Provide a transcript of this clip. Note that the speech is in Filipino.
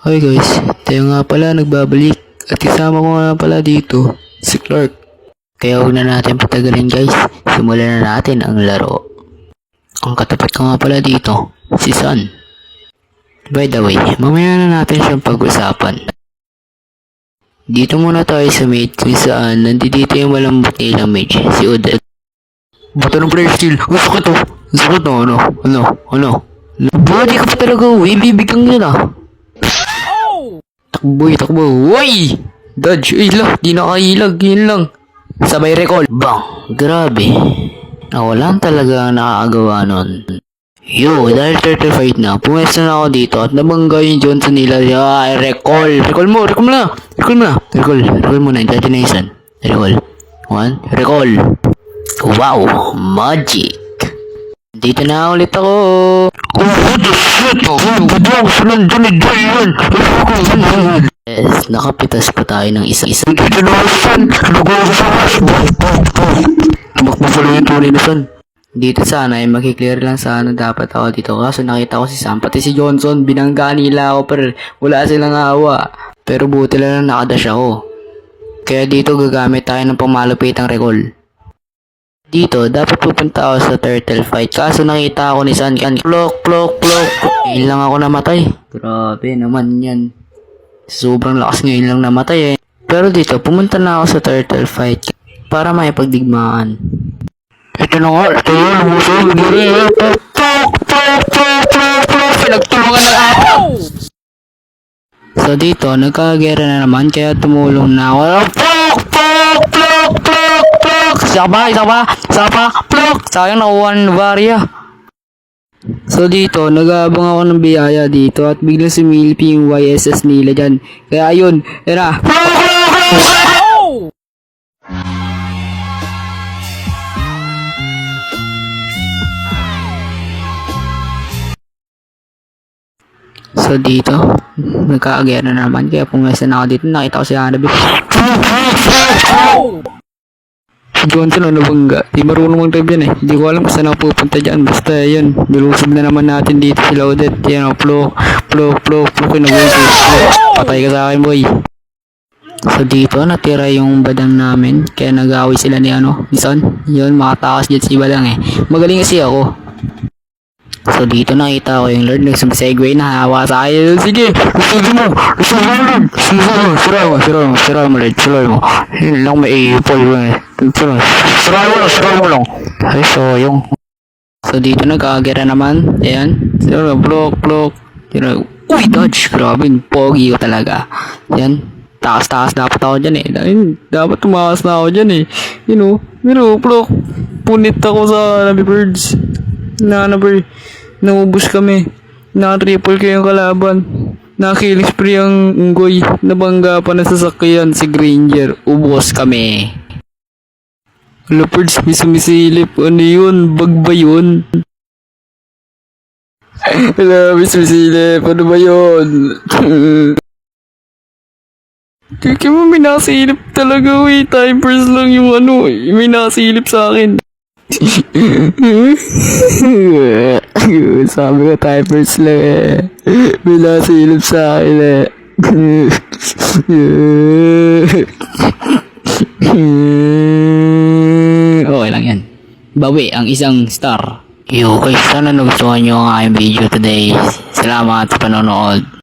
Hi guys, tayo nga pala nagbabalik at kasama ko nga pala dito si Clark. Kaya huwag na natin patagalin guys, simulan na natin ang laro. Ang katapat ko nga pala dito, si Sun. By the way, mamaya na natin siyang pag-usapan. Dito muna tayo sa mate kung saan nandito yung malambot nilang mage, si Odette. Bato ng player steal, ang sakit to. Ang sakit to, ano? Body ka pa talaga, ibibigyan nyo na. Takbo, uy! Dodge, uy lang, di nakailag, yun lang. Sabay recall, bang, grabe. Walang talaga nakakagawa nun. Yo, dahil 35 na, pumesta na ako dito at nabangga yung Johnson nila. Recall mo na, imagination. Recall, 1, recall. Wow, magic. Dito na ulit ako. Yes, nakapitas pa tayo ng isa-isa. Tumakbo pala yung tunay na Sun. Dito sana ay makiklear lang sana dapat ako dito. Kaso nakita ko si Sam, pati si Johnson, binangga nila ako pero wala silang awa. Pero buti lang nakadash ako. Kaya dito gagamit tayo ng pamalupitang recall. Dito, dapat pupunta ako sa turtle fight. Kaso nakita ako ni Sun. Plok. Ngayon lang ako namatay. Grabe naman yan. Sobrang lakas ngayon lang namatay eh. Pero dito, pumunta na ako sa turtle fight. Para may pagdigmaan. Ito na nga. Ito yun. Pinagtulungan ng araw. So dito, nagkagera na naman. Kaya tumulong na ako. Isa pa, plok! Sayang nakuha ng barya. So dito, nag-aabang ako ng biyaya dito at biglang sumilip yung YSS nila dyan. Kaya ayun, era. So dito, nagkakagera na naman. Kaya pumesa na ako dito, nakita ko si Hanabi. Johnson ano bangga, di marunong mag-drive yan eh. Hindi ko alam kung saan ako pupunta dyan. Basta yun, nilusog na naman natin dito sila Odette. Yan o, plok, patay ka sa akin boy. So dito, natira yung badang namin. Kaya nag-away sila ni Sun. Yun, makatakas dyan si badang eh. Magaling kasi ako. So dito nakita ko yung Lord nagsumisegway na hawa sa akin. Sige, usugin mo Lord. Sira mo Lord. Yun lang may ipol eh. Sira mo lang. Ay, so yung. So dito nagkagera naman. Ayan. Blok. Uy, dodge. Grabe, pogi ko talaga. Ayan. Taas dapat ako dyan eh. Dapat tumakas na ako dyan eh. You know, blok. Punit ako sa Nabi Birds. Naubos kami. Na-triple ko yung kalaban. Na-kill spree ang unggoy. Nabangga pa na sasakyan si Granger. Ubos kami. Leopards, may sumisilip. Ano yun? Bag ba yun? May sumisilip. Ano ba yun? Kaya mo may nasilip talaga. Timers lang yung may nasilip sa akin. Sabi ko typers lang eh. May nasilip sa akin eh. Okay lang yan. Bawi ang isang star. Yo guys, sana nagustuhan nyo ang aking video today. Salamat sa panonood.